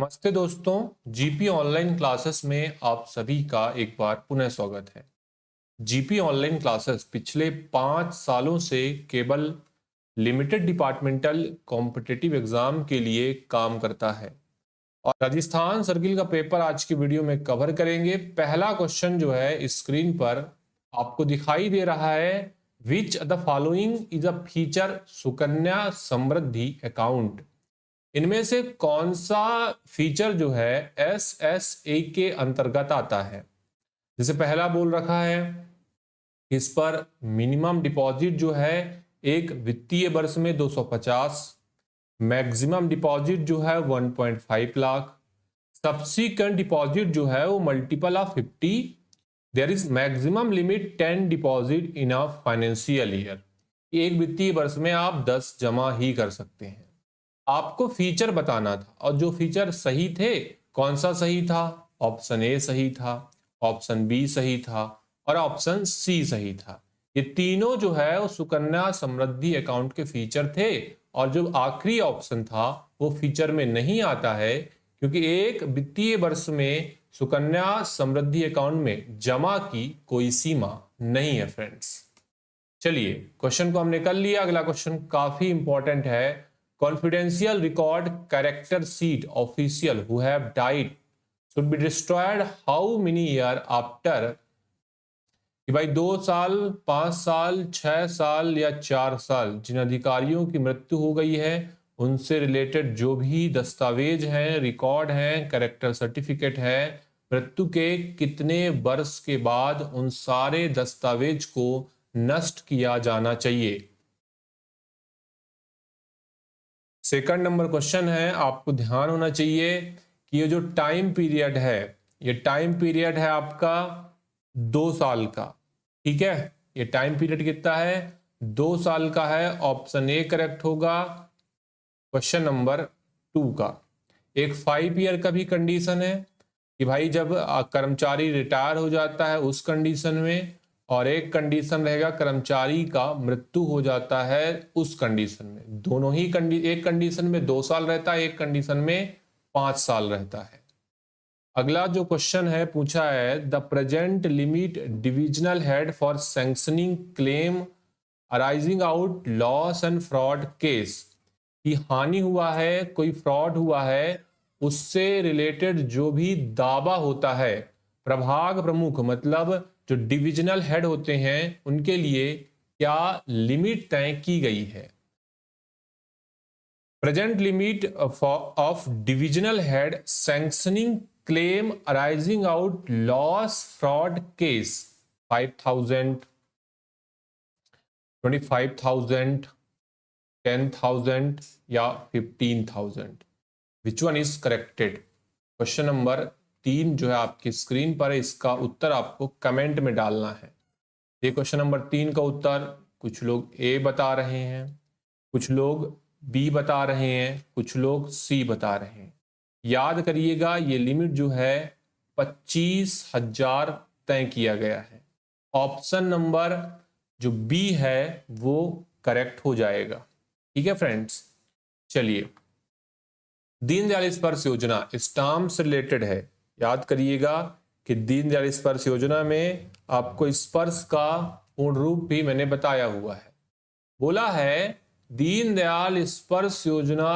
नमस्ते दोस्तों, GP online classes में आप सभी का एक बार पुनः स्वागत है। जीपी ऑनलाइन क्लासेस पिछले 5 सालों से केवल लिमिटेड डिपार्टमेंटल कॉम्पिटिटिव एग्जाम के लिए काम करता है और राजस्थान सर्किल का पेपर आज की वीडियो में कवर करेंगे। पहला क्वेश्चन जो है स्क्रीन पर आपको दिखाई दे रहा है, which the following is a feature Sukanya Samriddhi account. इनमें से कौन सा फीचर जो है SSA के अंतर्गत आता है। जैसे पहला बोल रखा है, इस पर मिनिमम डिपॉजिट जो है एक वित्तीय वर्ष में 250, मैक्सिमम डिपॉजिट जो है 1.5 लाख, सब्सिक्वेंट डिपॉजिट जो है वो multiple of 50, there is maximum limit 10 deposit in a financial year. एक वित्तीय वर्ष में आप 10 जमा ही कर सकते हैं। आपको फीचर बताना था और जो फीचर सही थे, कौन सा सही था? ऑप्शन ए सही था, ऑप्शन बी सही था और ऑप्शन सी सही था। ये तीनों जो है वो सुकन्या समृद्धि अकाउंट के फीचर थे और जो आखिरी ऑप्शन था वो फीचर में नहीं आता है, क्योंकि एक वित्तीय वर्ष में सुकन्या समृद्धि अकाउंट में जमा की कोई सीमा नहीं है फ्रेंड्स। चलिए, क्वेश्चन को हमने कर लिया। अगला क्वेश्चन काफी इंपॉर्टेंट है। Confidential record character sheet official who have died should be destroyed how many year after? कि भाई 2 साल, 5 साल, 6 साल या 4 साल जिन अधिकारियों की मृत्यु हो गई है उनसे रिलेटेड जो भी दस्तावेज हैं, रिकॉर्ड हैं, कैरेक्टर सर्टिफिकेट है, मृत्यु के कितने वर्ष के बाद उन सारे दस्तावेज को नष्ट किया जाना चाहिए। सेकंड नंबर क्वेश्चन है, आपको ध्यान होना चाहिए कि ये जो टाइम पीरियड है, ये टाइम पीरियड है आपका 2 साल का। ठीक है, ये टाइम पीरियड कितना है? 2 साल का है। ऑप्शन ए करेक्ट होगा क्वेश्चन नंबर 2 का। एक 5 ईयर का भी कंडीशन है कि भाई जब कर्मचारी रिटायर हो जाता है उस कंडीशन में, और एक कंडीशन रहेगा कर्मचारी का मृत्यु हो जाता है उस कंडीशन में। दोनों ही एक कंडीशन में 2 साल रहता है, एक कंडीशन में 5 साल रहता है। अगला जो क्वेश्चन है पूछा है, the present limit divisional head for sanctioning claim arising out loss and fraud case. की हानि हुआ है, कोई फ्रॉड हुआ है, उससे रिलेटेड जो भी दावा होता है, प्रभाग प्रमुख मतलब जो डिविजनल हेड होते हैं उनके लिए क्या लिमिट तय की गई है। Present limit of divisional head sanctioning claim arising out loss fraud case 5,000, 25,000, 10,000 या 15,000। विच one is corrected? Question number 3 जो है आपकी स्क्रीन पर है, इसका उत्तर आपको कमेंट में डालना है। ये क्वेश्चन नंबर 3 का उत्तर कुछ लोग ए बता रहे हैं, कुछ लोग बी बता रहे हैं, कुछ लोग सी बता रहे हैं। याद करिएगा, ये लिमिट जो है 25,000 तय किया गया है। ऑप्शन नंबर जो बी है वो करेक्ट हो जाएगा। ठीक है फ्रेंड्स, चलिए, दीनदयाल स्पर्श योजना इस टर्म से रिलेटेड है। याद करिएगा कि दीनदयाल स्पर्श योजना में आपको स्पर्श का पूर्ण रूप भी मैंने बताया हुआ है। बोला है, Deendayal Sparsh Yojana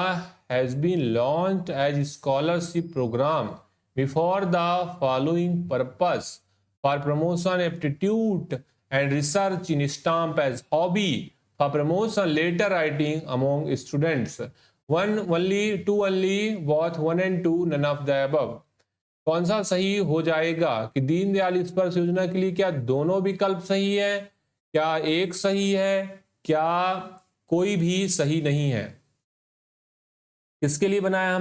has been launched as scholarship programme before the following purpose for promotion aptitude and research in stamp as hobby for promotion letter writing among students 1 only 2 only both 1 and 2 none of the above। कौन सा सही हो जाएगा कि दीनदयाल स्पर्श योजना के लिए क्या दोनों विकल्प सही है, क्या एक सही है, क्या कोई भी सही नहीं है? किसके लिए बनाया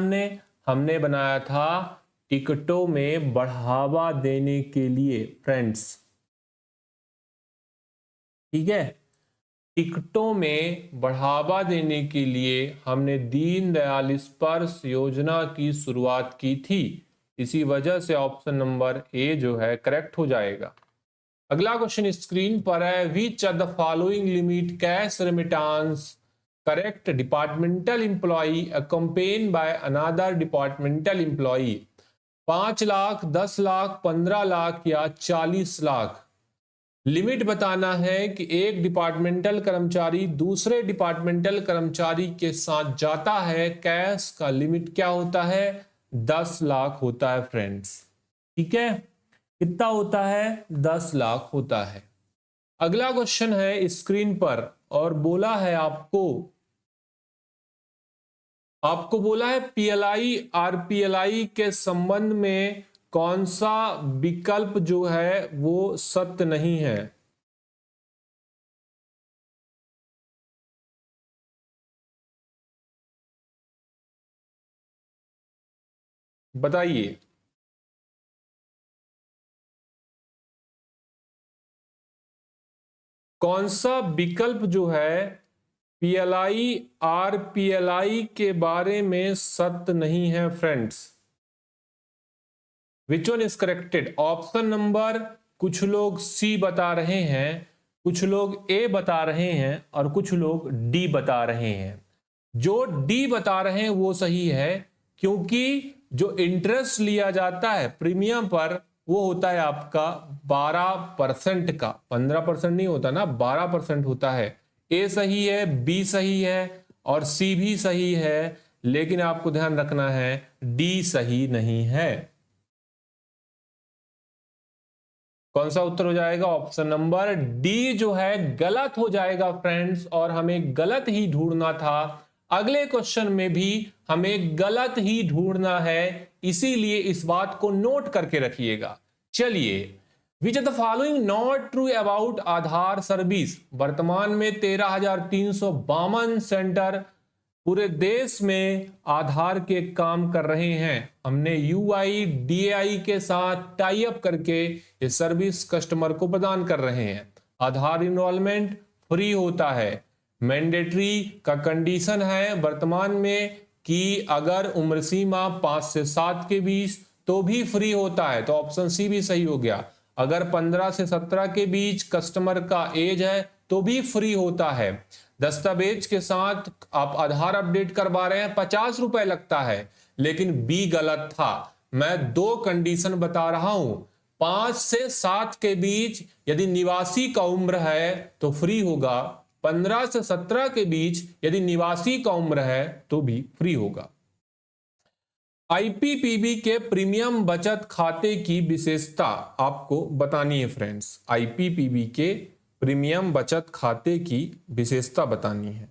हमने बनाया था टिकटों में बढ़ावा देने के लिए फ्रेंड्स। ठीक है, टिकटों में बढ़ावा देने के लिए हमने दीनदयाल स्पर्श योजना की शुरुआत की थी। इसी वजह से ऑप्शन नंबर ए जो है करेक्ट हो जाएगा। अगला क्वेश्चन स्क्रीन पर है, which are the following limit cash remittance correct departmental employee accompanied by another departmental employee 5 lakh, 10 lakh, 15 lakh या 40 लाख। लिमिट बताना है कि एक डिपार्टमेंटल कर्मचारी दूसरे डिपार्टमेंटल कर्मचारी के साथ जाता है, कैश का लिमिट क्या होता है? 10 लाख होता है फ्रेंड्स। ठीक है, कितना होता है? 10 लाख होता है। अगला क्वेश्चन है स्क्रीन पर और बोला है आपको बोला है पीएलआई आरपीएलआई के संबंध में कौन सा विकल्प जो है वो सत्य नहीं है? बताइए। कौन सा विकल्प जो है पीएलआई आरपीएलआई के बारे में सत्य नहीं है friends? Which one is corrected? Option number, कुछ लोग सी बता रहे हैं, कुछ लोग ए बता रहे हैं और कुछ लोग डी बता रहे हैं। जो डी बता रहे हैं वो सही है, क्योंकि जो इंटरेस्ट लिया जाता है प्रीमियम पर वो होता है आपका 12% का। 15% नहीं होता ना, 12% होता है। ए सही है, बी सही है और सी भी सही है, लेकिन आपको ध्यान रखना है डी सही नहीं है। कौन सा उत्तर हो जाएगा? ऑप्शन नंबर डी जो है गलत हो जाएगा फ्रेंड्स, और हमें गलत ही ढूंढना था। अगले क्वेश्चन में भी हमें गलत ही ढूंढना है, इसीलिए इस बात को नोट करके रखिएगा। चलिए, विच of the following not true about Aadhaar service? वर्तमान में 13,352 सेंटर पूरे देश में आधार के काम कर रहे हैं। हमने UIDAI के साथ टाई अप करके ये सर्विस कस्टमर को प्रदान कर रहे हैं। आधार इनरोलमेंट फ्री होता है। मैंडेटरी का कंडीशन है वर्तमान में कि अगर उम्र सीमा 5 से 7 के बीच तो भी फ्री होता है, तो ऑप्शन सी भी सही हो गया। अगर 15 से 17 के बीच कस्टमर का एज है तो भी फ्री होता है। दस्तावेज के साथ आप आधार अपडेट करवा रहे हैं, 50 रुपए लगता है, लेकिन बी गलत था। मैं 2 कंडीशन बता रहा हूं। 5 से 7 के बीच यदि निवासी का उम्र है तो फ्री होगा, 15 से 17 के बीच यदि निवासी का उम्र है तो भी फ्री होगा। आईपीपीबी के प्रीमियम बचत खाते की विशेषता आपको बतानी है फ्रेंड्स। आईपीपीबी के प्रीमियम बचत खाते की विशेषता बतानी है।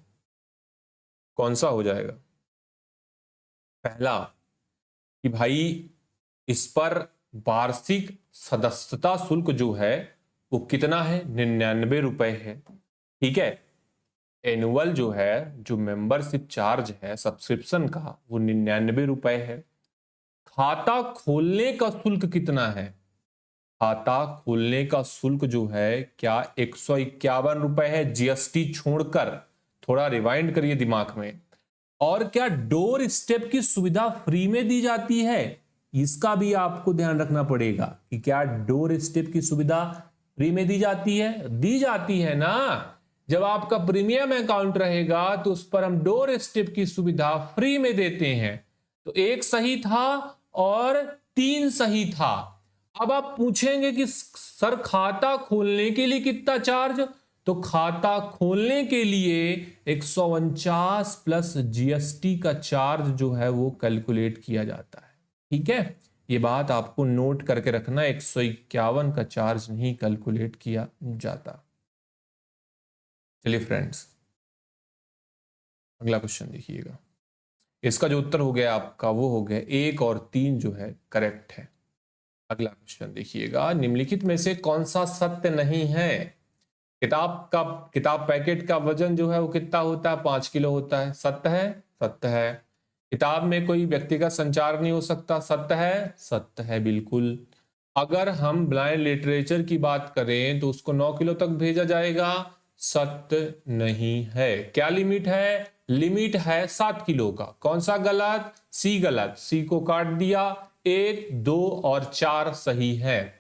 कौन सा हो जाएगा? पहला कि भाई इस पर वार्षिक सदस्यता शुल्क जो है वो कितना है? 99 रुपए है। ठीक है, एनुअल जो है, जो मेंबरशिप चार्ज है सब्सक्रिप्शन का, वो 99 रुपए है। खाता खोलने का शुल्क कितना है? खाता खोलने का शुल्क जो है क्या 151 रुपए है, जीएसटी छोड़कर। थोड़ा रिवाइंड करिए दिमाग में। और क्या डोर स्टेप की सुविधा फ्री में दी जाती है? इसका भी आपको ध्यान रखना पड़ेगा कि क्या डोर स्टेप की सुविधा फ्री में दी जाती है? दी जाती है ना। जब आपका प्रीमियम अकाउंट रहेगा तो उस पर हम डोर स्टेप की सुविधा फ्री में देते हैं। तो 1 सही था और 3 सही था। अब आप पूछेंगे कि सर खाता खोलने के लिए कितना चार्ज? तो खाता खोलने के लिए 149 प्लस जीएसटी का चार्ज जो है वो कैलकुलेट किया जाता है। ठीक है, ये बात आपको नोट करके रखना, 151 का चार्ज नहीं कैलकुलेट किया जाता। चलिए फ्रेंड्स, अगला क्वेश्चन देखिएगा। इसका जो उत्तर हो गया आपका वो हो गया 1 और 3 जो है करेक्ट है। अगला क्वेश्चन देखिएगा, निम्नलिखित में से कौन सा सत्य नहीं है? किताब पैकेट का वजन जो है वो कितना होता है? 5 किलो होता है। सत्य है? सत्य है। किताब में कोई व्यक्तिगत संचार नहीं हो सकता। सत्य है? सत्य है बिल्कुल। अगर हम ब्लाइंड लिटरेचर की बात करें तो उसको 9 किलो तक भेजा जाएगा। सत्य नहीं है। क्या लिमिट है? लिमिट है 7 किलो का। कौन सा गलत? सी गलत। सी को काट दिया। 1, 2 और 4 सही है।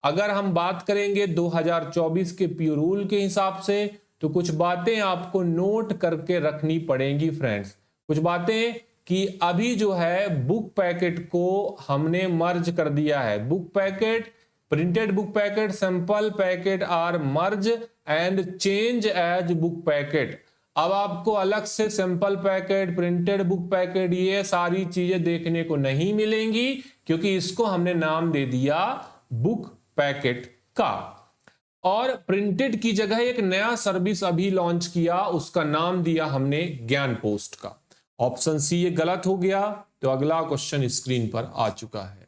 अगर हम बात करेंगे 2024 के प्यूर रूल के हिसाब से तो कुछ बातें आपको नोट करके रखनी पड़ेंगी फ्रेंड्स। कुछ बातें कि अभी जो है बुक पैकेट को हमने मर्ज कर दिया है। Book packet, printed book packet, sample packet are merge and change as book packet. अब आपको अलग से sample packet, printed book packet, ये सारी चीजें देखने को नहीं मिलेंगी, क्योंकि इसको हमने नाम दे दिया बुक पैकेट का। और प्रिंटेड की जगह एक नया सर्विस अभी लॉन्च किया, उसका नाम दिया हमने ज्ञान पोस्ट का। ऑप्शन सी ये गलत हो गया। तो अगला क्वेश्चन स्क्रीन पर आ चुका है।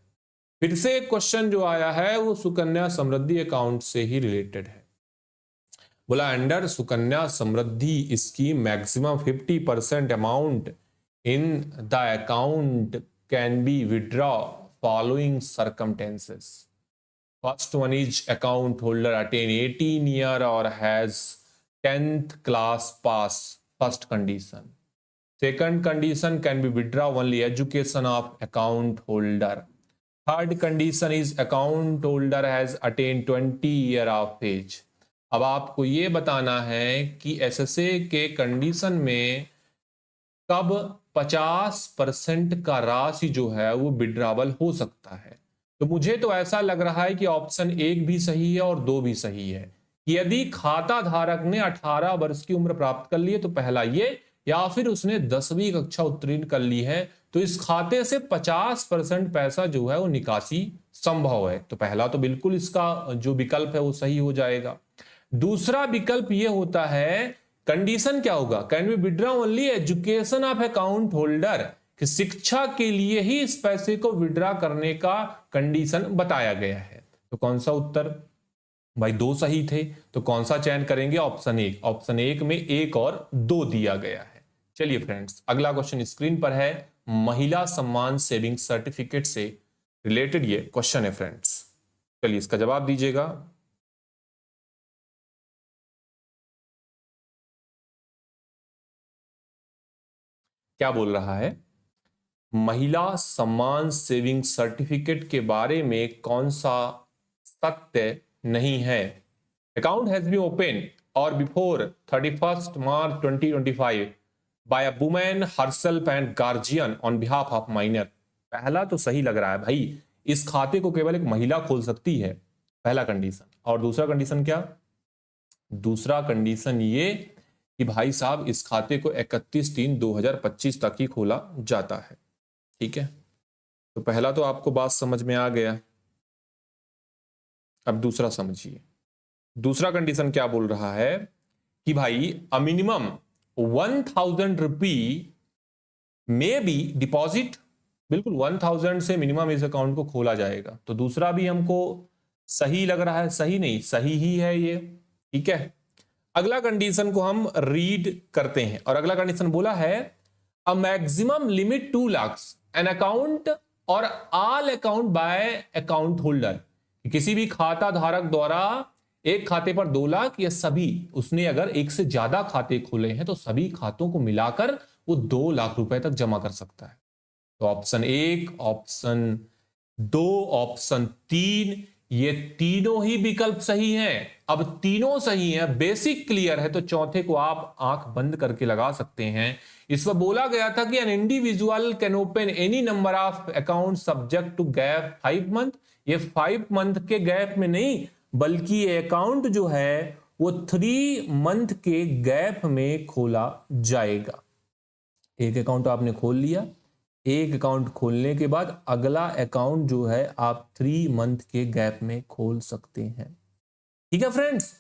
फिर से एक क्वेश्चन जो आया है वो सुकन्या समृद्धि अकाउंट से ही रिलेटेड है। बोला under Sukanya Samriddhi scheme maximum 50% amount in the account can be withdraw following circumstances. First one is account holder attain 18 year or has 10th class pass, first condition. Second condition can be withdraw only education of account holder. Third condition is account holder has attained 20 year of age. अब आपको ये बताना है कि SSA के condition में कब 50% का राशि जो है वो विड्रावल हो सकता है। तो मुझे तो ऐसा लग रहा है कि ऑप्शन 1 भी सही है और 2 भी सही है कि यदि खाता धारक ने 18 वर्ष की उम्र प्राप्त कर ली है तो पहला ये, या फिर उसने 10वीं कक्षा उत्तीर्ण कर ली है तो इस खाते से 50% पैसा जो है वो निकासी संभव है। तो पहला तो बिल्कुल इसका जो विकल्प है वो सही हो जाएगा। दूसरा विकल्प ये होता है, कंडीशन क्या होगा, can be withdraw only education of account holder, कि शिक्षा के लिए ही इस पैसे को विड्रॉ करने का कंडीशन बताया गया है। तो कौन सा उत्तर भाई, 2 सही थे, तो कौन सा चयन करेंगे, ऑप्शन 1। ऑप्शन 1 में 1 और 2 दिया गया है। चलिए फ्रेंड्स, अगला क्वेश्चन स्क्रीन पर है, महिला सम्मान सेविंग सर्टिफिकेट से रिलेटेड ये क्वेश्चन है फ्रेंड्स। चलिए इसका जवाब दीजिएगा। क्या बोल रहा है, महिला सम्मान सेविंग सर्टिफिकेट के बारे में कौन सा सत्य नहीं है। अकाउंट हैज बीन ओपन और before 31 March 2025 by a women herself and guardian on behalf of minor. पहला तो सही लग रहा है भाई, इस खाते को केवल एक महिला खोल सकती है, पहला कंडीशन। और दूसरा कंडीशन क्या, दूसरा कंडीशन ये कि भाई साहब इस खाते को 31/3/2025 तक ही खोला जाता है। ठीक है, तो पहला तो आपको बात समझ में आ गया। अब दूसरा समझिए, दूसरा कंडीशन क्या बोल रहा है कि भाई अ मिनिमम 1000 रुपी में बी डिपॉजिट, बिल्कुल 1000 से मिनिमम इस अकाउंट को खोला जाएगा। तो दूसरा भी हमको सही लग रहा है, सही नहीं सही ही है ये। ठीक है, अगला कंडीशन को हम रीड करते हैं और अगला कंडीशन बोला है a maximum limit 2 lakh an account और all account by account holder, किसी भी खाता धारक द्वारा एक खाते पर 2 लाख या सभी, उसने अगर एक से ज्यादा खाते खोले हैं तो सभी खातों को मिलाकर वो 2 लाख रुपए तक जमा कर सकता है। तो ऑप्शन 1, ऑप्शन 2, ऑप्शन 3, ये तीनों ही विकल्प सही हैं। अब तीनों सही हैं, बेसिक क्लियर है, तो चौथे को आप आंख बंद करके लगा सकते हैं। इस पर बोला गया था कि an individual can open any number of account subject to gap 5 month. ये 5 मंथ के गैप में नहीं, बल्कि ये अकाउंट जो है वो 3 मंथ के गैप में खोला जाएगा। एक अकाउंट आपने खोल लिया, एक अकाउंट खोलने के बाद अगला अकाउंट जो है आप 3 मंथ के गैप में खोल सकते हैं। ठीक है फ्रेंड्स,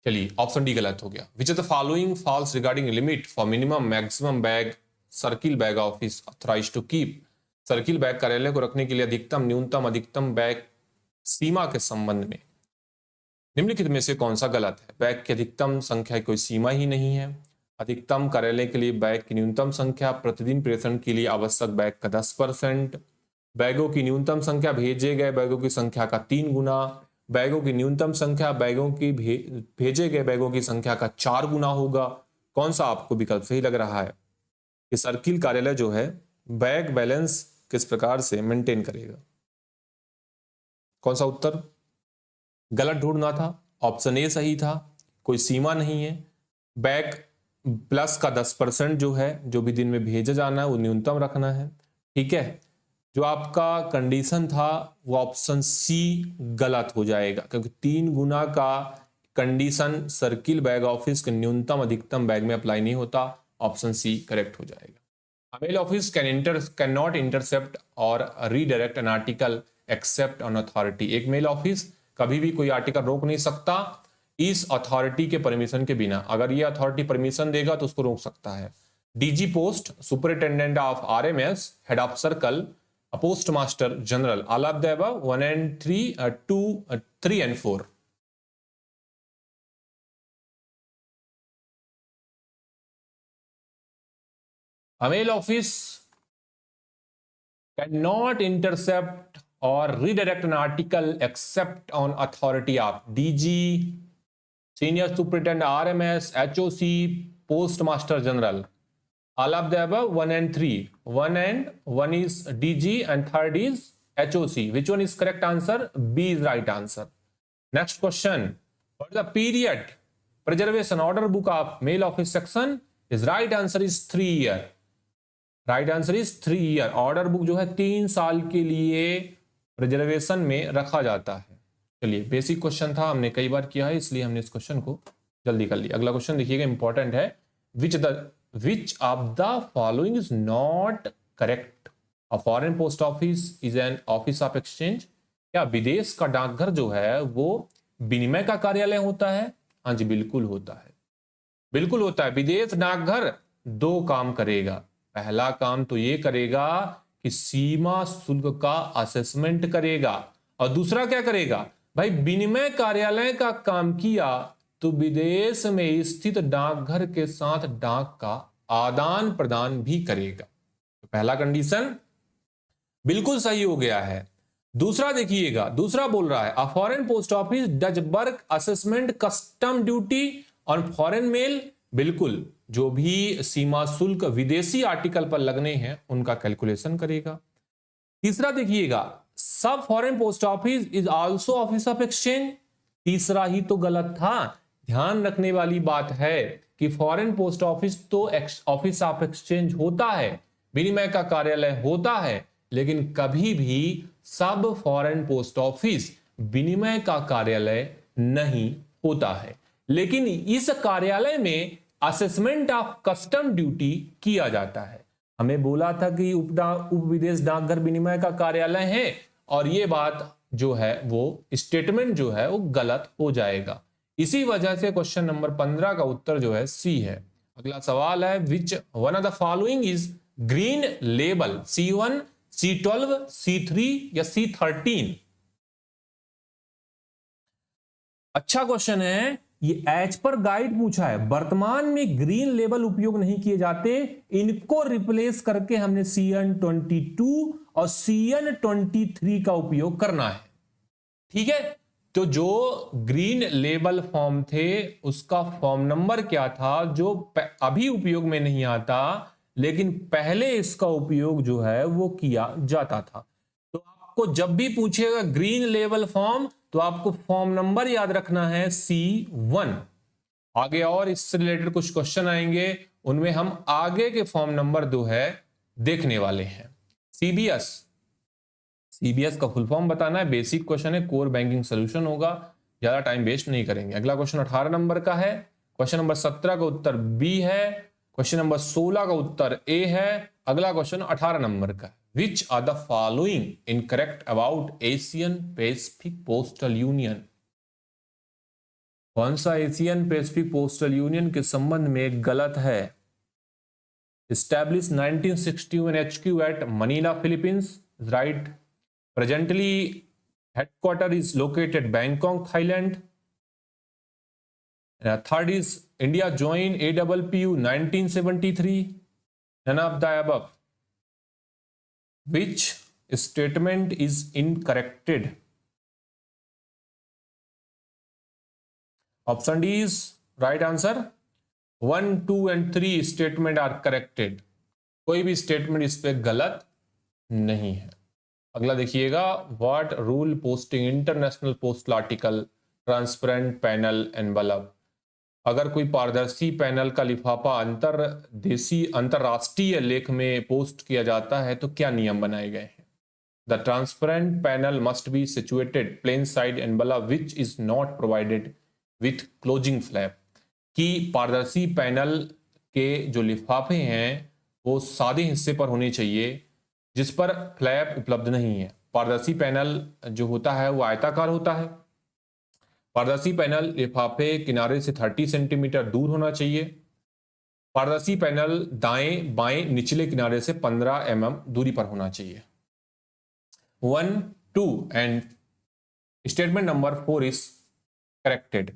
चलिए ऑप्शन डी गलत हो गया। Which are the following false regarding limit for minimum maximum bag circle bag office authorised to keep. Circle bag कार्यालय को रखने के लिए अधिकतम न्यूनतम अधिकतम बैग सीमा के संबंध में निम्नलिखित में से कौन सा गलत है। बैग की अधिकतम संख्या की कोई सीमा ही नहीं है। अधिकतम कार्यालय के लिए बैग की न्यूनतम संख्या प्रतिदिन प्रेषण के लिए आवश्यक बैग का 10%। बैगों की न्यूनतम संख्या भेजे गए बैगों की संख्या का 3 गुना। बैगों की न्यूनतम संख्या बैगों की भेजे गए बैगों की संख्या का 4 गुना होगा। कौन सा आपको विकल्प सही लग रहा है कि सर्किल कार्यालय जो है बैग बैलेंस किस प्रकार से मेंटेन करेगा। कौन सा उत्तर गलत ढूंढना था, ऑप्शन ए सही था, कोई सीमा नहीं है। बैग प्लस का 10% जो है, जो भी दिन में भेजा जाना है वो न्यूनतम रखना है। ठीक है, जो आपका कंडीशन था वो ऑप्शन सी गलत हो जाएगा, क्योंकि 3 गुना का कंडीशन सर्किल बैग ऑफिस के न्यूनतम अधिकतम बैग में अप्लाई नहीं होता। ऑप्शन सी करेक्ट हो जाएगा। Mail office can not intercept और redirect an article except on authority. एक मेल ऑफिस कभी भी कोई आर्टिकल रोक नहीं सकता इस अथॉरिटी के परमिशन के बिना। अगर ये अथॉरिटी परमिशन देगा तो उसको रोक सकता है। DG post, superintendent of RMS, head of circle, post master general, all of the above 1 and 3, 2, 3 and 4। A mail office cannot intercept or redirect an article except on authority of DG, Senior Superintendent RMS, HOC, Postmaster General. All of the above 1 and 3. 1 is DG and third is HOC. Which one is correct answer? B is right answer. Next question. What is the period preservation order book of mail office section? His right answer is 3 year. Right answer is 3 year. Order book जो है 3 साल के लिए preservation में रखा जाता है। चलिए, बेसिक क्वेश्चन था, हमने कई बार किया है इसलिए हमने इस क्वेश्चन को जल्दी कर लिया। अगला क्वेश्चन देखिएगा, इंपॉर्टेंट है। Which of the following is not correct? A foreign post office is an office of exchange. क्या विदेश का डाकघर जो है वो विनिमय का कार्यालय होता है? हाँ जी, बिल्कुल होता है, बिल्कुल होता है। विदेश डाकघर 2 काम करेगा। पहला काम तो ये करेगा कि सीमा शुल्क का असेसमेंट करेगा, और दूसरा क्या करेगा भाई, विनिमय कार्यालय का काम किया तो विदेश में स्थित डाकघर के साथ डाक का आदान प्रदान भी करेगा। तो पहला कंडीशन बिल्कुल सही हो गया है। दूसरा देखिएगा, दूसरा बोल रहा है a foreign post office does work assessment custom duty on foreign mail. बिल्कुल, जो भी सीमा शुल्क विदेशी आर्टिकल पर लगने हैं उनका कैलकुलेशन करेगा। तीसरा देखिएगा, सब foreign post office is also office of exchange. तीसरा ही तो गलत था। ध्यान रखने वाली बात है कि फॉरेन पोस्ट ऑफिस तो ऑफिस ऑफ एक्सचेंज होता है, विनिमय का कार्यालय होता है, लेकिन कभी भी सब फॉरेन पोस्ट ऑफिस विनिमय का कार्यालय नहीं होता है। लेकिन इस कार्यालय में असेसमेंट ऑफ कस्टम ड्यूटी किया जाता है। हमें बोला था कि उप विदेश डाकघर विनिमय का कार्यालय है, और यह बात जो है वो स्टेटमेंट जो है वो गलत हो जाएगा। इसी वजह से क्वेश्चन नंबर 15 का उत्तर जो है सी है। अगला सवाल है, which one of the following is green label? C1, C12, C3 या C13? अच्छा क्वेश्चन है। ये एज पर गाइड पूछा है। वर्तमान में ग्रीन लेबल उपयोग नहीं किए जाते, इनको रिप्लेस करके हमने CN22 और CN23 का उपयोग करना है। ठीक है, तो जो ग्रीन लेबल फॉर्म थे उसका फॉर्म नंबर क्या था जो अभी उपयोग में नहीं आता, लेकिन पहले इसका उपयोग जो है वो किया जाता था। तो आपको जब भी पूछेगा ग्रीन लेबल फॉर्म तो आपको फॉर्म नंबर याद रखना है C1। आगे और इससे रिलेटेड कुछ क्वेश्चन आएंगे, उनमें हम आगे के फॉर्म नंबर 2 है देखने वाले हैं। सीबीएस का फुल फॉर्म बताना है, बेसिक क्वेश्चन है, कोर बैंकिंग सोल्यूशन होगा, ज्यादा टाइम वेस्ट नहीं करेंगे। अगला क्वेश्चन 18 नंबर का है। क्वेश्चन नंबर 17 का उत्तर बी है। क्वेश्चन नंबर 16 का उत्तर ए है। अगला क्वेश्चन 18 नंबर का, which are the following incorrect about Asian Pacific Postal Union? कौन सा एशियन पैसिफिक पोस्टल यूनियन के संबंध में गलत है? Established 1961 HQ at Manila, Philippines, is right. Presently, headquarter is located Bangkok, Thailand. Third is India joined AWPU 1973. None of the above. Which statement is incorrected? Option D is right answer. 1, 2 and 3 statement are corrected. कोई भी statement इस पे गलत नहीं है। अगला देखिएगा, what rule posting international postal article transparent panel envelope? अगर कोई पारदर्शी पैनल का लिफाफा अंतरराष्ट्रीय लेख में पोस्ट किया जाता है तो क्या नियम बनाए गए हैं? The transparent panel must be situated plain side envelope which is not provided with closing flap. कि पारदर्शी पैनल के जो लिफाफे हैं वो सादे हिस्से पर होने चाहिए जिस पर फ्लैप उपलब्ध नहीं है। पारदर्शी पैनल जो होता है वो आयताकार होता है। पारदर्शी पैनल लिफाफे किनारे से 30 सेंटीमीटर दूर होना चाहिए। पारदर्शी पैनल दाएं बाएं निचले किनारे से 15 mm दूरी पर होना चाहिए। 1, 2 and statement number 4 is corrected.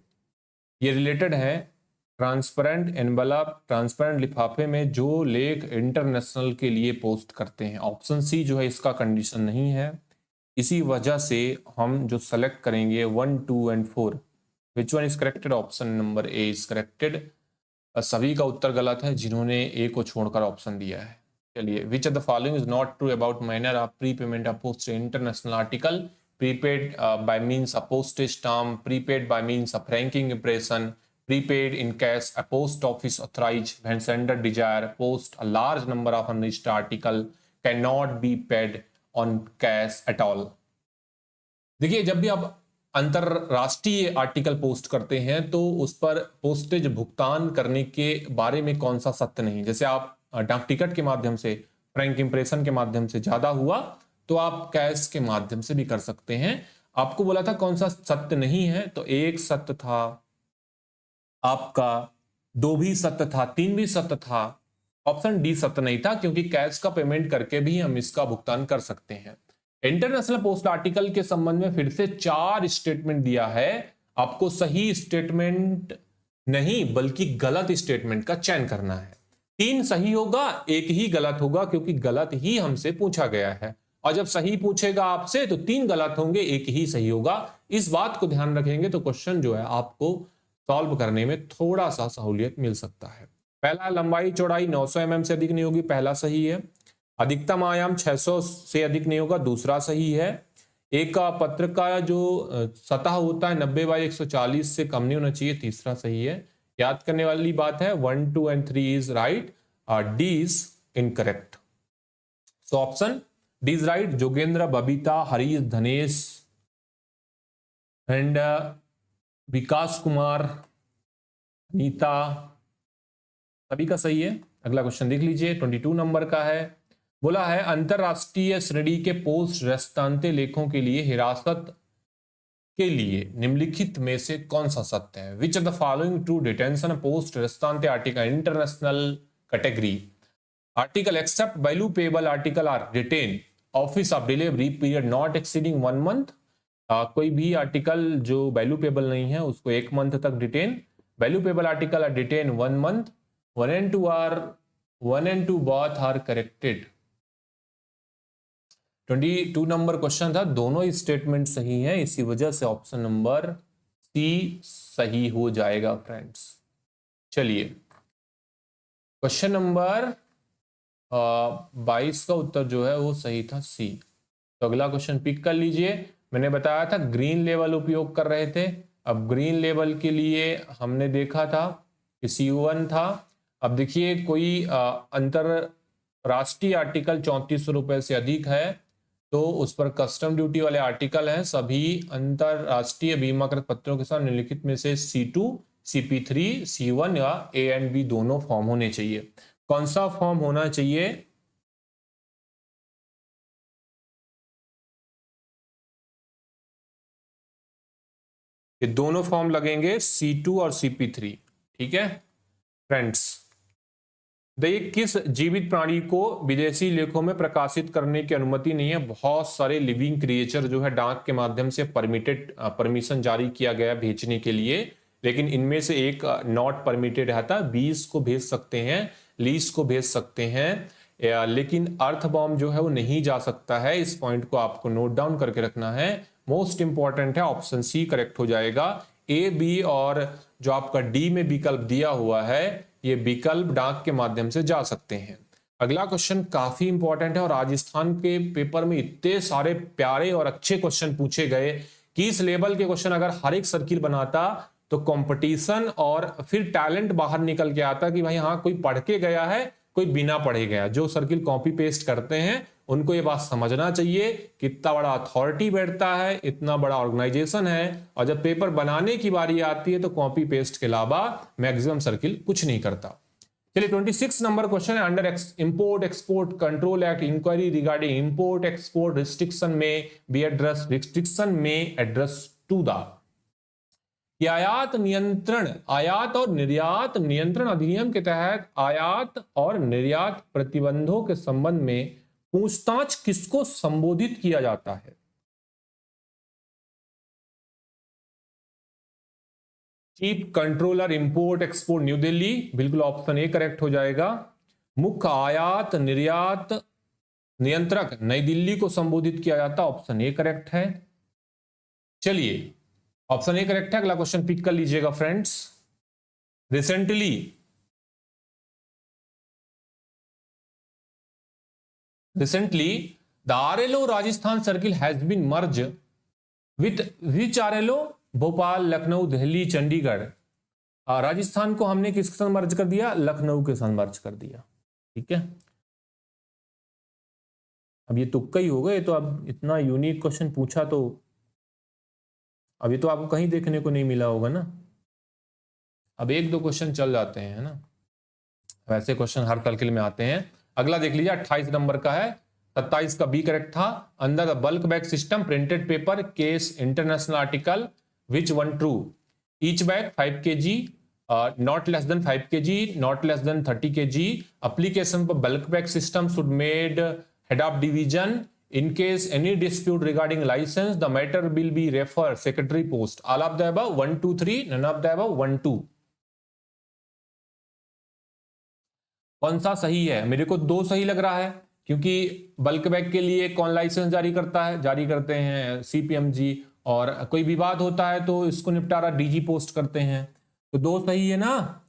ये रिलेटेड है ट्रांसपेरेंट एनवलप, ट्रांसपेरेंट लिफाफे में जो लेख इंटरनेशनल के लिए पोस्ट करते हैं। ऑप्शन सी जो है इसका कंडीशन नहीं है, इसी वजह से हम जो सेलेक्ट करेंगे 1, 2 and 4, which one is corrected? Option number A is corrected. सभी का उत्तर गलत है जिन्होंने ए को छोड़कर ऑप्शन दिया है। चलिए, विच of the following is not true about manner of pre payment of post international article? Prepaid bye means of postage stamp, prepaid bye means of ranking impression, prepaid in cash a post office authorized when sender desire post a large number of unregistered article cannot be paid on cash at all। देखिए, जब भी आप अंतरराष्ट्रीय article post करते हैं तो उस पर पोस्टेज भुगतान करने के बारे में कौन सा सत्य नहीं। जैसे आप डाक टिकट के माध्यम से, फ्रैंक इंप्रेशन के माध्यम से ज्यादा हुआ तो आप कैश के माध्यम से भी कर सकते हैं। आपको बोला था कौन सा सत्य नहीं है, तो एक सत्य था आपका, 2 भी सत्य था, 3 भी सत्य था, ऑप्शन डी सत्य नहीं था क्योंकि कैश का पेमेंट करके भी हम इसका भुगतान कर सकते हैं। इंटरनेशनल पोस्ट आर्टिकल के संबंध में फिर से 4 स्टेटमेंट दिया है। आपको सही स्टेटमेंट नहीं बल्कि गलत स्टेटमेंट का चयन करना है। 3 सही होगा, 1 ही गलत होगा क्योंकि गलत ही हमसे पूछा गया है। और जब सही पूछेगा आपसे तो 3 गलत होंगे, 1 ही सही होगा। इस बात को ध्यान रखेंगे तो क्वेश्चन जो है आपको सॉल्व करने में थोड़ा सा सहूलियत मिल सकता है। पहला, लंबाई चौड़ाई 900 mm से अधिक नहीं होगी, पहला सही है। अधिकतम आयाम 600 से अधिक नहीं होगा, दूसरा सही है। एक का पत्र का जो सतह होता है 90/140 से कम नहीं होना चाहिए, तीसरा सही है। याद करने वाली बात है 1, 2 and 3 is right, D is incorrect. So option D is right. Jogendra, Babita, Harish, Dhanesh and Vikas Kumar, Neeta, सभी का सही है। अगला क्वेश्चन देख लीजिए, 22 नंबर का है। बोला है अंतरराष्ट्रीय श्रेणी के पोस्ट रेस्तांते लेखों के लिए हिरासत के लिए निम्नलिखित में से कौन सा सत्य है? Which of the following true detention post restante article international category article except value payable article are retain office of delivery period not exceeding 1 month। कोई भी आर्टिकल जो वैल्यू पेबल नहीं है उसको 1 month तक detain, value payable article are detain 1 month। 1 and 2 both are corrected। 22 number question था, दोनों statement सही हैं, इसी वजह से ऑप्शन नंबर सी सही हो जाएगा फ्रेंड्स। चलिए, क्वेश्चन नंबर 22 का उत्तर जो है वो सही था सी। तो अगला क्वेश्चन पिक कर लीजिए। मैंने बताया था ग्रीन लेवल उपयोग कर रहे थे। अब ग्रीन लेवल के लिए हमने देखा था कि C1 था। अब देखिए, कोई अंतरराष्ट्रीय आर्टिकल 3400 रुपए से अधिक है तो उस पर कस्टम ड्यूटी वाले आर्टिकल हैं। सभी अंतरराष्ट्रीय बीमाकृत पत्रों के साथ निम्नलिखित में से C2, CP3, C1 या A एंड B दोनों फॉर्म होने चाहिए। कौन सा फॉर्म होना चाहिए? ये दोनों फॉर्म लगेंगे, C2 और CP3। ठीक है फ्रेंड्स, देखिए किस जीवित प्राणी को विदेशी लेखों में प्रकाशित करने की अनुमति नहीं है? बहुत सारे लिविंग क्रिएचर जो है डाक के माध्यम से परमिशन जारी किया गया भेजने के लिए, लेकिन इनमें से एक नॉट परमिटेड रहता। 20 को भेज सकते हैं, लीज को भेज सकते हैं, लेकिन अर्थबॉम्ब जो है वो नहीं जा सकता है। इस पॉइंट को आपको नोट डाउन करके रखना है, मोस्ट इंपॉर्टेंट है। ऑप्शन सी करेक्ट हो जाएगा। ए, बी और जो आपका डी में विकल्प दिया हुआ है, ये विकल्प डाक के माध्यम से जा सकते हैं। अगला क्वेश्चन काफी इंपॉर्टेंट है और राजस्थान के पेपर में इतने सारे प्यारे और अच्छे क्वेश्चन पूछे गए कि इस लेवल के क्वेश्चन अगर हर एक सर्किल बनाता तो कंपटीशन और फिर टैलेंट बाहर निकल के आता कि भाई हाँ कोई पढ़ के गया है, कोई बिना पढ़े गया। जो सर्किल कॉपी पेस्ट करते हैं उनको ये बात समझना चाहिए कि इतना बड़ा अथॉरिटी बैठता है, इतना बड़ा ऑर्गेनाइजेशन है, और जब पेपर बनाने की बारी आती है तो कॉपी पेस्ट के अलावा मैक्सिमम सर्किल कुछ नहीं करता। चलिए 26 नंबर क्वेश्चन है, under import export control act inquiry regarding import export restriction में बी एड्रेस, रिस्ट्रिक्शन में एड्रेस टू द। आयात और निर्यात नियंत्रण अधिनियम के तहत आयात और निर्यात प्रतिबंधों के संबंध में पूछताछ किसको संबोधित किया जाता है? Chief controller import export new Delhi, बिल्कुल ऑप्शन ए करेक्ट हो जाएगा। मुख्य आयात निर्यात नियंत्रक नई दिल्ली को संबोधित किया जाता, ऑप्शन ए करेक्ट है। चलिए ऑप्शन ए करेक्ट है। अगला क्वेश्चन पिक कर लीजिएगा friends. Recently the RLO Rajasthan circle has been merge with which RLO? Bhopal, Lucknow, Delhi, Chandigarh. Rajasthan को हमने किसके साथ मर्ज कर दिया? लखनऊ के साथ मर्ज कर दिया। ठीक है, अब ये तुक्का ही होगा, ये तो अब इतना यूनिक क्वेश्चन पूछा तो अभी तो आपको कहीं देखने को नहीं मिला होगा ना। अब एक दो क्वेश्चन चल जाते हैं ना, वैसे क्वेश्चन हर सर्किल में आते हैं। अगला देख लीजिए 28 नंबर का है, 27 का बी करेक्ट था। Under the bulk bag system printed paper case international article which one true? Each bag 5 kg, not less than 5 kg, not less than 30 kg. Application for bulk bag system should made head of division. In case any dispute regarding license, the matter will be referred secretary post. All of the above 1 2 3, none of the above 1 2. कौन सा सही है? मेरे को दो सही लग रहा है, क्योंकि बल्क बैग के लिए कौन लाइसेंस जारी करता है? जारी करते हैं सीपीएमजी, और कोई विवाद होता है तो इसको निपटारा डीजी पोस्ट करते हैं। तो दो सही है ना,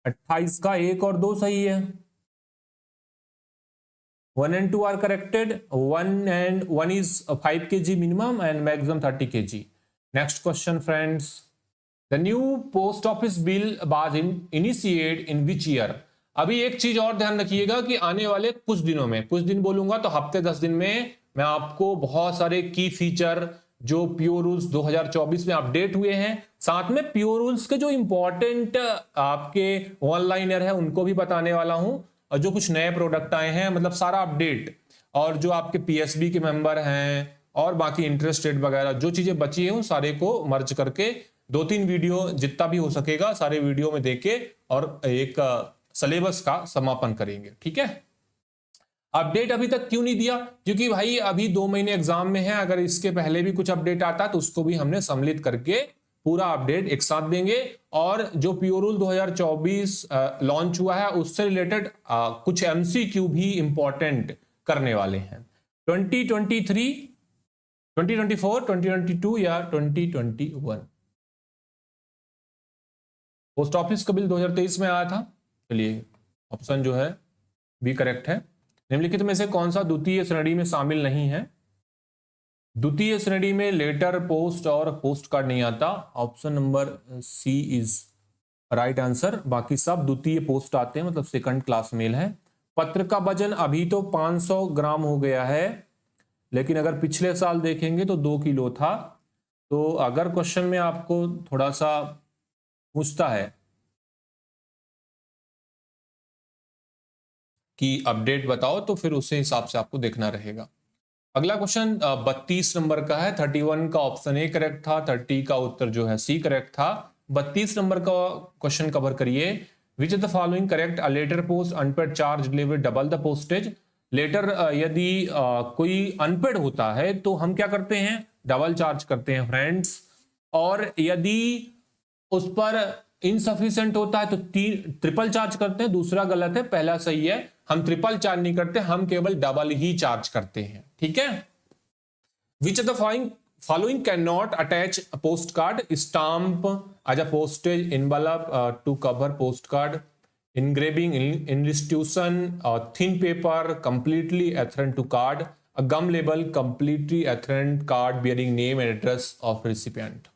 28 का एक और दो सही है। 1 and 2 are corrected. 1 is 5 kg minimum and maximum 30 kg. Next question friends. The new post office bill was initiated in which year? अभी एक चीज और ध्यान रखिएगा कि आने वाले कुछ दिनों में, कुछ दिन बोलूंगा तो हफ्ते 10 दिन में, मैं आपको बहुत सारे की फीचर जो प्योर रूल्स 2024 में अपडेट हुए हैं, साथ में प्योर रूल्स के जो इंपॉर्टेंट आपके ऑनलाइनर है उनको भी बताने वाला हूं, और जो कुछ नए प्रोडक्ट आए हैं, मतलब सारा अपडेट, और जो आपके पीएसबी के मेंबर हैं और बाकी इंटरेस्ट रेट वगैरह जो चीजें बची हैं उन सारे को मर्ज करके 2-3 वीडियो जितना भी हो सकेगा सारे वीडियो में देके और एक सिलेबस का समापन करेंगे। ठीक है, अपडेट अभी तक क्यों नहीं दिया? क्योंकि भाई अभी 2 महीने एग्जाम में है, अगर इसके पहले भी कुछ अपडेट आता तो उसको भी हमने सम्मिलित करके पूरा अपडेट एक साथ देंगे। और जो प्योर रूल 2024 लॉन्च हुआ है उससे रिलेटेड कुछ एमसीक्यू भी इंपॉर्टेंट करने वाले हैं। 2023, 2024, 2022 या 2021? पोस्ट ऑफिस का बिल 2023 में आया था। चलिए ऑप्शन जो है बी करेक्ट है। निम्नलिखित में से कौन सा द्वितीय श्रेणी में शामिल नहीं है? द्वितीय श्रेणी में लेटर, पोस्ट और पोस्ट कार्ड नहीं आता। Option number C is right answer. बाकी सब द्वितीय पोस्ट आते हैं, मतलब सेकंड क्लास मेल है। पत्र का वजन अभी तो 500 ग्राम हो गया है, लेकिन अगर पिछले साल देखेंगे तो 2 किलो था। तो अगर क्वेश्चन में आपको थोड़ा सा पूछता है कि अपडेट बताओ, तो फिर उसी हिसाब से आपको देखना रहेगा। अगला क्वेश्चन 32 नंबर का है। 31 का ऑप्शन ए करेक्ट था, 30 का उत्तर जो है सी करेक्ट था। 32 नंबर का क्वेश्चन कवर करिए। Which is the following correct? A letter post unpaid charge delivery double the postage. Letter यदि कोई अनपेड होता है तो हम क्या करते हैं? डबल चार्ज करते हैं फ्रेंड्स। और यदि उस पर इनसफिशिएंट होता है तो ट्रिपल चार्ज करते हैं। दूसरा गलत है, पहला सही है। हम ट्रिपल चार्ज नहीं करते, हम केवल डबल ही चार्ज करते हैं। ठीक है। Which of the following can not attach post card? Stamp as a postage envelope to cover post card, engraving, institution, thin paper completely adherent to card, a gum label completely adherent card bearing name and address of recipient.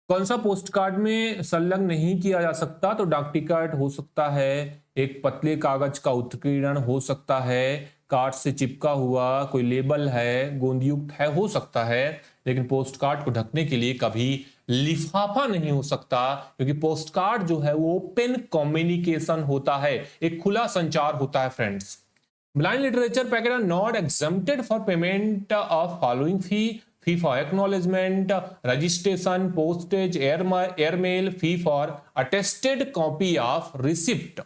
कौन सा post card में संलग्न नहीं किया जा सकता? तो डाक टिकट हो सकता है, एक पतले कागज का उत्कीर्णन हो सकता है, कार्ड से चिपका हुआ कोई लेबल है, गोंदयुक्त है, हो सकता है, लेकिन पोस्ट कार्ड को ढकने के लिए कभी लिफाफा नहीं हो सकता, क्योंकि पोस्ट कार्ड जो है वो ओपन कम्युनिकेशन होता है, एक खुला संचार होता है friends. Blind literature packet are not exempted for payment of following fee for acknowledgement, registration, postage, airmail, fee for attested copy of receipt.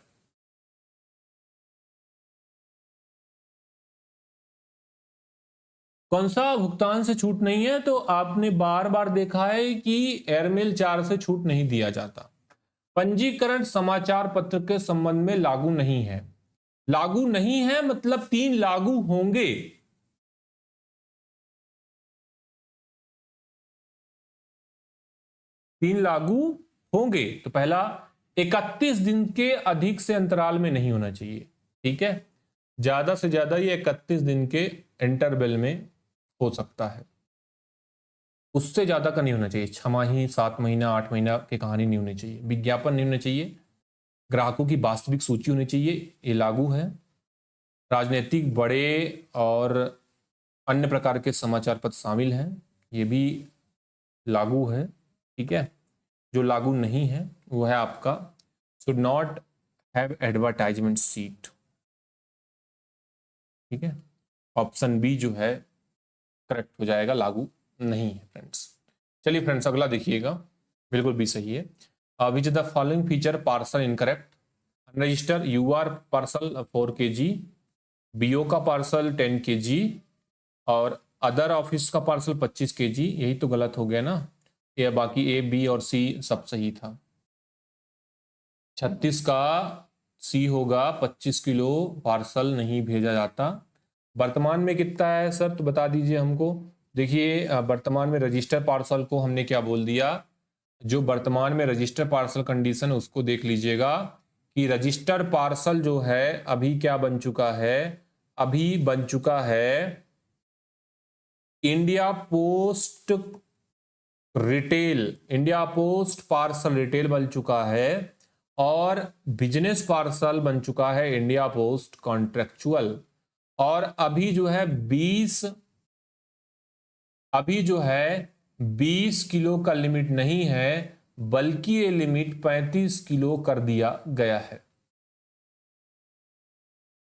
कौन सा भुगतान से छूट नहीं है? तो आपने बार बार देखा है कि एयरमेल 4 से छूट नहीं दिया जाता। पंजीकरण समाचार पत्र के संबंध में लागू नहीं है। लागू नहीं है मतलब 3 लागू होंगे। 3 लागू होंगे। तो पहला, 31 दिन के अधिक से अंतराल में नहीं होना चाहिए, ठीक है। ज्यादा से ज्यादा ये 31 दिन के इंटरवल में हो सकता है, उससे ज्यादा का नहीं होना चाहिए। 6 माही, 7 महीना, 8 महीना की कहानी नहीं होनी चाहिए। विज्ञापन नहीं होना चाहिए। ग्राहकों की वास्तविक सूची होनी चाहिए, ये लागू है। राजनीतिक बड़े और अन्य प्रकार के समाचार पत्र शामिल हैं, ये भी लागू है, ठीक है। जो लागू नहीं है वो है आपका should not have advertisement seat, ठीक है। ऑप्शन बी जो है करेक्ट हो जाएगा, लागू नहीं है फ्रेंड्स। चलिए फ्रेंड्स अगला देखिएगा, बिल्कुल भी सही है। Which the following feature parcel incorrect? Unregister UR parcel 4 kg, BO का पार्सल 10 kg और अदर ऑफिस का पार्सल 25 kg। यही तो गलत हो गया ना, ये बाकी ए बी और सी सब सही था। 36 का सी होगा, 25 किलो पार्सल नहीं भेजा जाता। वर्तमान में कितना है सर, तो बता दीजिए हमको। देखिए वर्तमान में रजिस्टर पार्सल को हमने क्या बोल दिया, जो वर्तमान में रजिस्टर पार्सल कंडीशन उसको देख लीजिएगा कि रजिस्टर पार्सल जो है अभी क्या बन चुका है, अभी बन चुका है India post retail, India post parcel retail बन चुका है और बिजनेस पार्सल बन चुका है इंडिया पोस्ट कॉन्ट्रेक्चुअल। और अभी जो है 20, अभी जो है 20 किलो का लिमिट नहीं है, बल्कि ये लिमिट 35 किलो कर दिया गया है,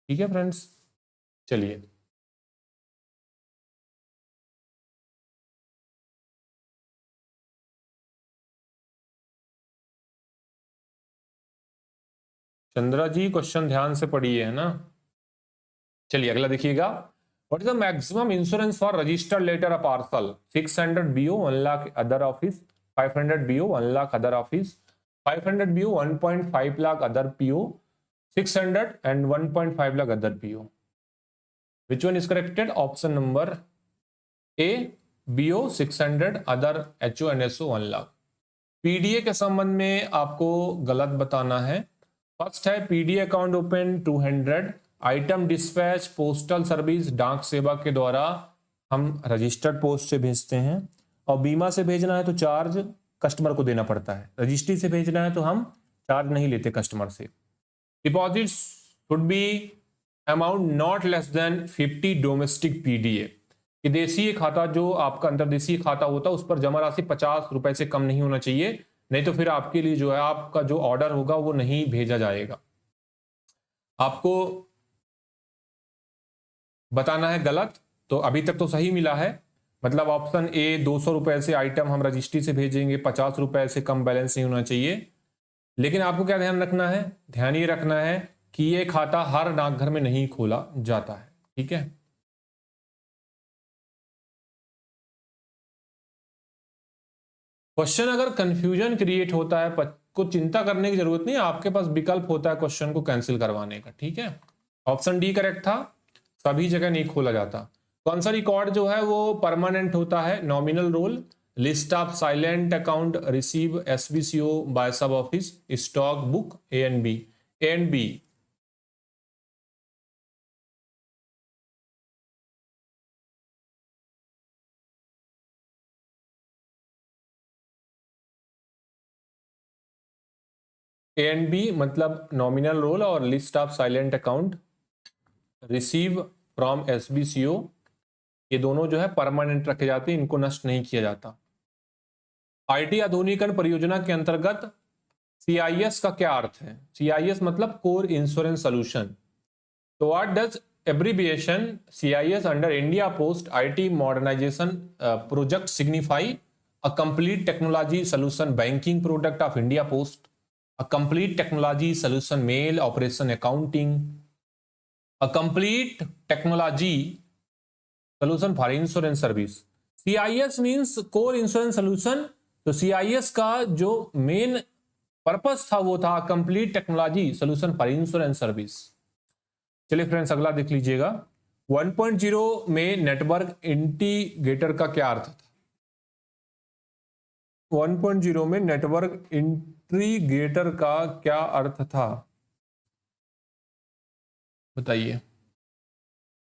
ठीक है फ्रेंड्स। चलिए चंद्रा जी क्वेश्चन ध्यान से पढ़िए, है ना। चलिए अगला देखिएगा। What is the maximum insurance for registered letter of parcel? 600 BO 1 lakh other office, 500 BO 1 lakh other office, 500 BO 1.5 lakh other PO, 600 and 1.5 lakh other PO. Which one is corrected? Option number A, BO 600, other HO and SO 1 lakh. PDA के संबंध में आपको गलत बताना है। First है PDA account open 200, item dispatch postal service डाक सेवा के द्वारा हम रजिस्टर्ड पोस्ट से भेजते हैं, और बीमा से भेजना है तो चार्ज कस्टमर को देना पड़ता है, रजिस्ट्री से भेजना है तो हम चार्ज नहीं लेते कस्टमर से। Deposits should be amount not less than 50 domestic PDA, विदेशी खाता जो आपका अंतर्देशीय खाता होता है उस पर जमा राशि 50 रुपए से कम नहीं होना चाहिए, नहीं तो फिर आपके लिए जो है आपका जो ऑर्डर होगा वो नहीं भेजा जाएगा। आपको बताना है गलत, तो अभी तक तो सही मिला है, मतलब ऑप्शन ए 200 रुपए से आइटम हम रजिस्ट्री से भेजेंगे, 50 रुपए से कम बैलेंस नहीं होना चाहिए। लेकिन आपको क्या ध्यान रखना है, ध्यान ये रखना है कि ये खाता हर डाकघर में नहीं खोला जाता है, ठीक है। क्वेश्चन अगर कंफ्यूजन क्रिएट होता है को चिंता करने की जरूरत नहीं, आपके पास विकल्प होता है क्वेश्चन को कैंसिल करवाने का, ठीक है। ऑप्शन डी करेक्ट था, सभी जगह नहीं खोला जाता। कौन सा रिकॉर्ड जो है वो परमानेंट होता है? Nominal roll, list of silent account receive SBCO by sub office, stock book, A and B. A and B. A&B मतलब नॉमिनल रोल और list of silent account receive from SBCO, ये दोनों जो है परमानेंट रखे जाते हैं, इनको नष्ट नहीं किया जाता। IT आधुनिकीकरण परियोजना के अंतर्गत CIS का क्या अर्थ है? CIS मतलब कोर इंश्योरेंस सोल्यूशन। तो what does abbreviation CIS under India Post IT modernization project signify? A complete technology solution banking product of India Post, a complete technology solution mail operation accounting, a complete technology solution for insurance service. CIS means core insurance solution। तो CIS का जो main purpose था वो था complete technology solution for insurance service. चलिए friends अगला देख लीजिएगा। 1.0 में नेटवर्क इंटीग्रेटर का क्या अर्थ था? 1.0 में नेटवर्क इंटीग्रेटर का क्या अर्थ था, बताइए।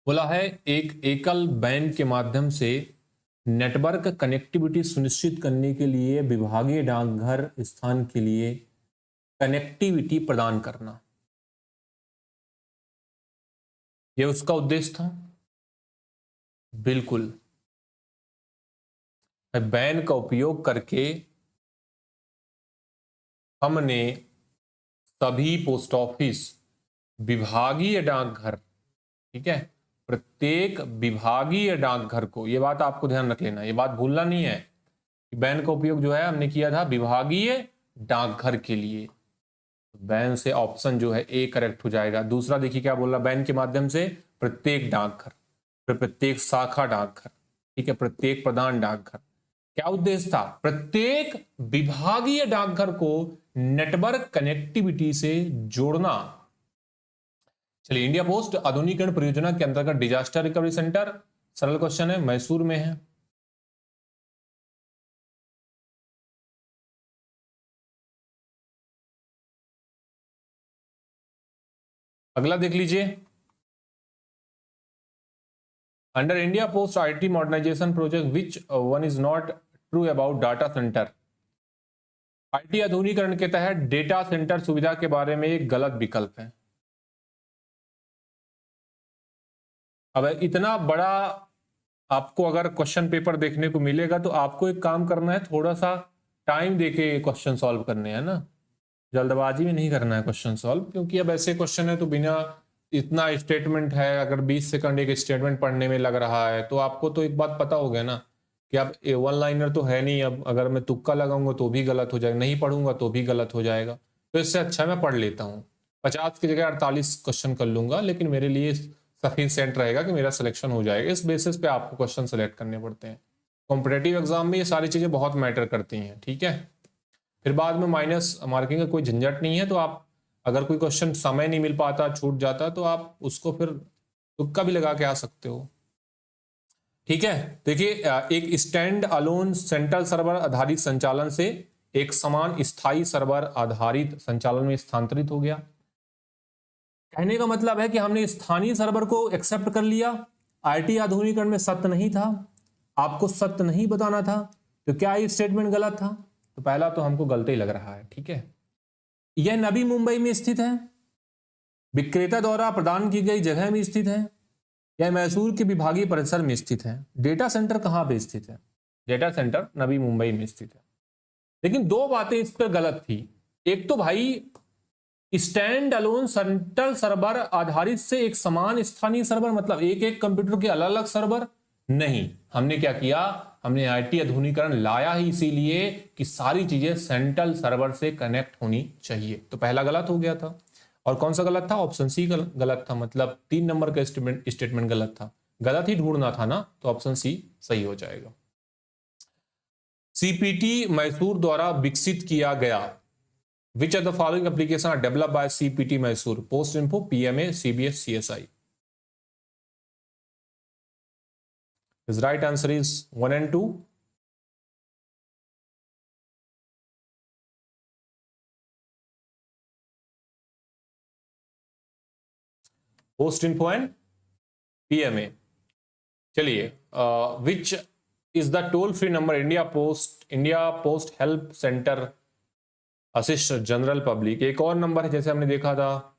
बोला है एक एकल बैंड के माध्यम से नेटवर्क कनेक्टिविटी सुनिश्चित करने के लिए विभागीय डाकघर स्थान के लिए कनेक्टिविटी प्रदान करना, यह उसका उद्देश्य था। बिल्कुल, बैन का उपयोग करके हमने सभी पोस्ट ऑफिस, विभागीय डाकघर, ठीक है, प्रत्येक विभागीय डाकघर को, यह बात आपको ध्यान रख लेना, यह बात भूलना नहीं है कि बैन का उपयोग जो है हमने किया था विभागीय डाकघर के लिए। बैन से ऑप्शन जो है ए करेक्ट हो जाएगा। दूसरा देखिए क्या बोल रहा, बैन के माध्यम से प्रत्येक डाकघर, फिर प्रत्येक शाखा डाकघर, ठीक है, प्रत्येक प्रधान डाकघर। क्या उद्देश्य था? प्रत्येक विभागीय डाकघर को नेटवर्क कनेक्टिविटी से जोड़ना। चलिए, इंडिया पोस्ट आधुनिकीकरण परियोजना के अंतर्गत डिजास्टर रिकवरी सेंटर, सरल क्वेश्चन है, मैसूर में है। अगला देख लीजिए, under India post IT modernisation project which one is not true about data centre? IT आधुनिकीकरण के तहत डेटा सेंटर सुविधा के बारे में एक गलत विकल्प है। अब इतना बड़ा आपको अगर क्वेश्चन पेपर देखने को मिलेगा तो आपको एक काम करना है, थोड़ा सा टाइम देके क्वेश्चन सॉल्व करने हैं ना, जल्दबाजी में नहीं करना है क्वेश्चन सॉल्व, क्योंकि अब ऐसे क्वेश्चन है तो बिना, इतना स्टेटमेंट है, अगर 20 सेकंड एक स्टेटमेंट पढ़ने में लग रहा है तो आपको तो एक बात पता हो गया ना कि अब वन लाइनर तो है नहीं, अब अगर मैं तुक्का लगाऊंगा तो भी गलत हो जाएगा, नहीं पढ़ूंगा तो भी गलत हो जाएगा। तो इससे अच्छा मैं पढ़ लेता हूँ, 50 की जगह 48 क्वेश्चन कर लूंगा, लेकिन मेरे लिए सफिशिएंट रहेगा कि मेरा सिलेक्शन हो जाएगा। इस बेसिस पे आपको क्वेश्चन सेलेक्ट करने पड़ते हैं। कॉम्पिटेटिव एग्जाम में ये सारी चीजें बहुत मैटर करती हैं, ठीक है। फिर बाद में माइनस मार्किंग का कोई झंझट नहीं है, तो आप अगर कोई क्वेश्चन समय नहीं मिल पाता, छूट जाता, तो आप उसको फिर तुक्का भी लगा के आ सकते हो, ठीक है। देखिए, एक स्टैंड अलोन सेंट्रल सर्वर आधारित संचालन से एक समान स्थायी सर्वर आधारित संचालन में स्थानांतरित हो गया। कहने का मतलब है कि हमने स्थानीय सर्वर को एक्सेप्ट कर लिया। IT आधुनिकीकरण में सत्य नहीं था, आपको सत्य नहीं बताना था, तो क्या ये स्टेटमेंट गलत था? तो पहला तो हमको गलती लग रहा है, ठीक है। यह नवी मुंबई में स्थित है, विक्रेता द्वारा प्रदान की गई जगह में स्थित है, यह मैसूर के विभागीय परिसर में स्थित है। डेटा सेंटर कहां पे स्थित है? डेटा सेंटर नवी मुंबई में स्थित है। लेकिन दो बातें इस पर गलत थी। एक तो भाई स्टैंड अलोन सेंट्रल सर्वर आधारित से एक समान स्थानीय सर्वर, मतलब एक एक कंप्यूटर के अलग अलग सर्वर नहीं। हमने क्या किया, हमने IT आधुनिकीकरण लाया ही इसीलिए कि सारी चीजें सेंट्रल सर्वर से कनेक्ट होनी चाहिए। तो पहला गलत हो गया था। और कौन सा गलत था? ऑप्शन सी गलत था, मतलब 3 नंबर का स्टेटमेंट गलत था। गलत ही ढूंढना था ना, तो ऑप्शन सी सही हो जाएगा। CPT मैसूर द्वारा विकसित किया गया। Which of the following applications are developed by CPT Mysore? Post Info, PMA, CBS, CSI. His right answer is 1 and 2. Post Info and PMA. चलिए, which is the toll free number India Post Help Center assistant general public. एक और number है जैसे हमने देखा था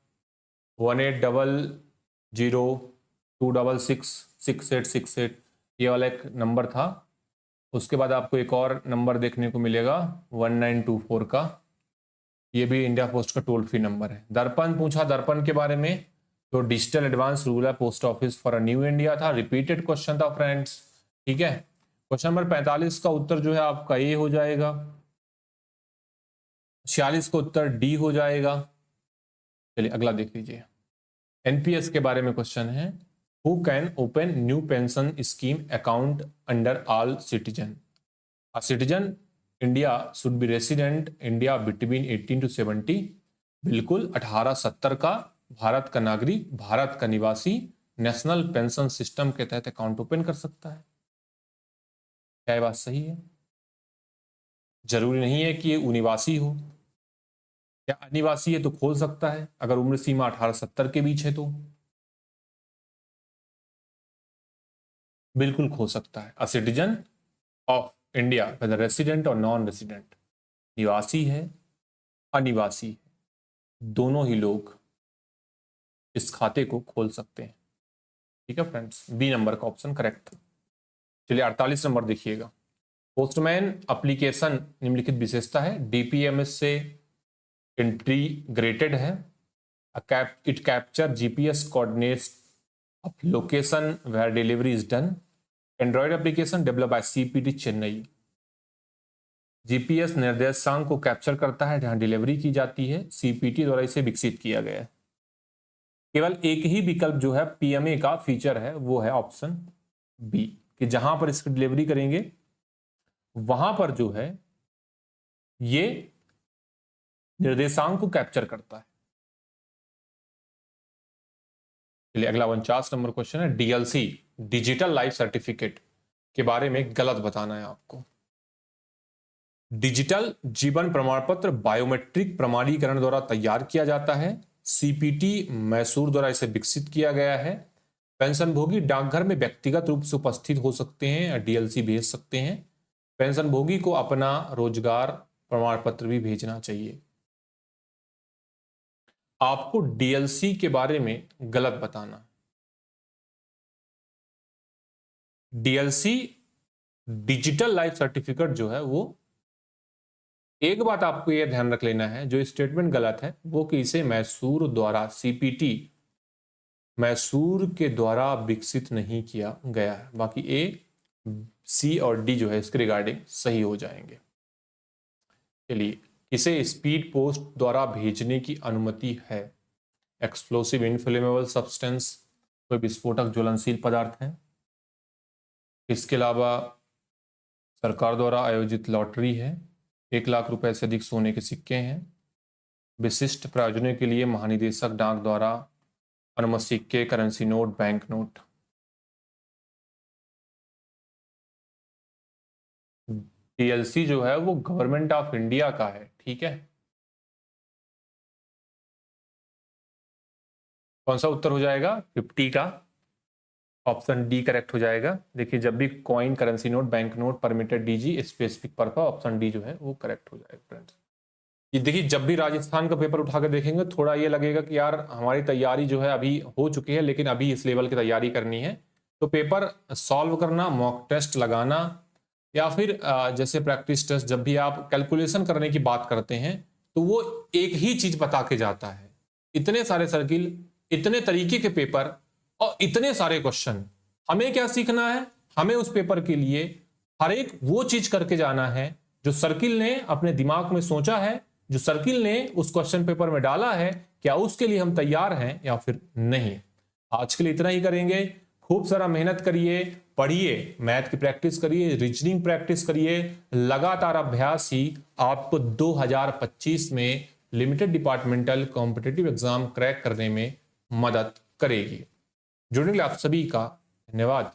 180026666868, ये वाला एक नंबर था। उसके बाद आपको एक और नंबर देखने को मिलेगा 1924 का, ये भी इंडिया पोस्ट का टोल फ्री नंबर है। दर्पण पूछा, दर्पण के बारे में, तो digital advance rural post office for a new India था, रिपीटेड क्वेश्चन था फ्रेंड्स। ठीक है, क्वेश्चन नंबर 45 का उत्तर जो है आपका ए हो जाएगा, 46 का उत्तर डी हो जाएगा। चलिए अगला देख लीजिए, एनपीएस के बारे में क्वेश्चन है, who can open new pension scheme account under all citizen. A citizen India should be resident India between 18 to 70, बिल्कुल 1870 का, भारत का नागरिक, भारत का निवासी नेशनल पेंशन सिस्टम के तहत अकाउंट ओपन कर सकता है। क्या ये बात सही है? जरूरी नहीं है कि ये निवासी हो, या अनिवासी है तो खोल सकता है अगर उम्र सीमा 1870 के बीच है तो बिल्कुल खोल सकता है। A citizen of India whether resident और नॉन रेसिडेंट, निवासी है अनिवासी है, दोनों ही लोग इस खाते को खोल सकते हैं। ठीक है फ्रेंड्स, बी नंबर का ऑप्शन करेक्ट था। चलिए 48 नंबर देखिएगा, पोस्टमैन एप्लीकेशन निम्नलिखित विशेषता है, डीपीएमएस से इंटीग्रेटेड है, it capture GPS coordinates of location where delivery is done, android application develop by CPT Chennai. GPS निर्देशांक को कैप्चर करता है जहां डिलीवरी की जाती है, सीपीटी द्वारा इसे विकसित किया गया है। केवल एक ही विकल्प जो है पीएमए का फीचर है वो है ऑप्शन बी, कि जहां पर इसकी डिलीवरी करेंगे वहां पर जो है ये निर्देशांक को कैप्चर करता है। चलिए अगला 49 नंबर क्वेश्चन है, डीएलसी डिजिटल लाइफ सर्टिफिकेट के बारे में गलत बताना है आपको। डिजिटल जीवन प्रमाण पत्र बायोमेट्रिक प्रमाणीकरण द्वारा तैयार किया जाता है, सीपीटी मैसूर द्वारा इसे विकसित किया गया है, पेंशनभोगी डाकघर में व्यक्तिगत रूप से उपस्थित हो सकते हैं या डीएलसी भेज सकते हैं, पेंशनभोगी को अपना रोजगार प्रमाण पत्र भी भेजना चाहिए। आपको डीएलसी के बारे में गलत बताना। डीएलसी डिजिटल लाइफ सर्टिफिकेट जो है वो, एक बात आपको यह ध्यान रख लेना है, जो स्टेटमेंट गलत है वो कि इसे मैसूर द्वारा, सीपीटी मैसूर के द्वारा विकसित नहीं किया गया है। बाकी ए, सी और डी जो है इसके रिगार्डिंग सही हो जाएंगे। चलिए, इसे स्पीड पोस्ट द्वारा भेजने की अनुमति है, एक्सप्लोसिव इनफ्लेमेबल सब्सटेंस, कोई विस्फोटक ज्वलनशील पदार्थ है। इसके अलावा सरकार द्वारा आयोजित लॉटरी है, 1 लाख रुपए से अधिक सोने के सिक्के हैं, विशिष्ट प्रयोजनों के लिए महानिदेशक डाक द्वारा अनुमत सिक्के, currency note, bank note. DLC जो है वो गवर्नमेंट ऑफ इंडिया का है। ठीक है, कौन सा उत्तर हो जाएगा? 50 का ऑप्शन डी करेक्ट हो जाएगा। देखिए, जब भी coin, currency note, bank note, permitted DG, specific purpose, option D जो है वो करेक्ट हो जाएगा फ्रेंड्स। ये देखिए, जब भी राजस्थान का पेपर उठा कर देखेंगे थोड़ा ये लगेगा कि यार हमारी तैयारी जो है अभी हो चुकी है लेकिन अभी इस लेवल की तैयारी करनी है, तो पेपर सॉल्व करना, मॉक टेस्ट लगाना, या फिर जैसे प्रैक्टिस टेस्ट, जब भी आप कैलकुलेशन करने की बात करते हैं तो वो एक ही चीज बता के जाता है। इतने सारे सर्किल, इतने तरीके के पेपर और इतने सारे क्वेश्चन, हमें क्या सीखना है? हमें उस पेपर के लिए हर एक वो चीज करके जाना है जो सर्किल ने अपने दिमाग में सोचा है, जो सर्किल ने उस क्वेश्चन पेपर में डाला है, क्या उसके लिए हम तैयार हैं या फिर नहीं। आज के लिए इतना ही करेंगे। खूब सारा मेहनत करिए, पढ़िए, मैथ की प्रैक्टिस करिए, रीजनिंग प्रैक्टिस करिए, लगातार अभ्यास ही आपको 2025 में limited departmental competitive exam crack करने में मदद करेगी। जुड़ने के लिए आप सभी का धन्यवाद।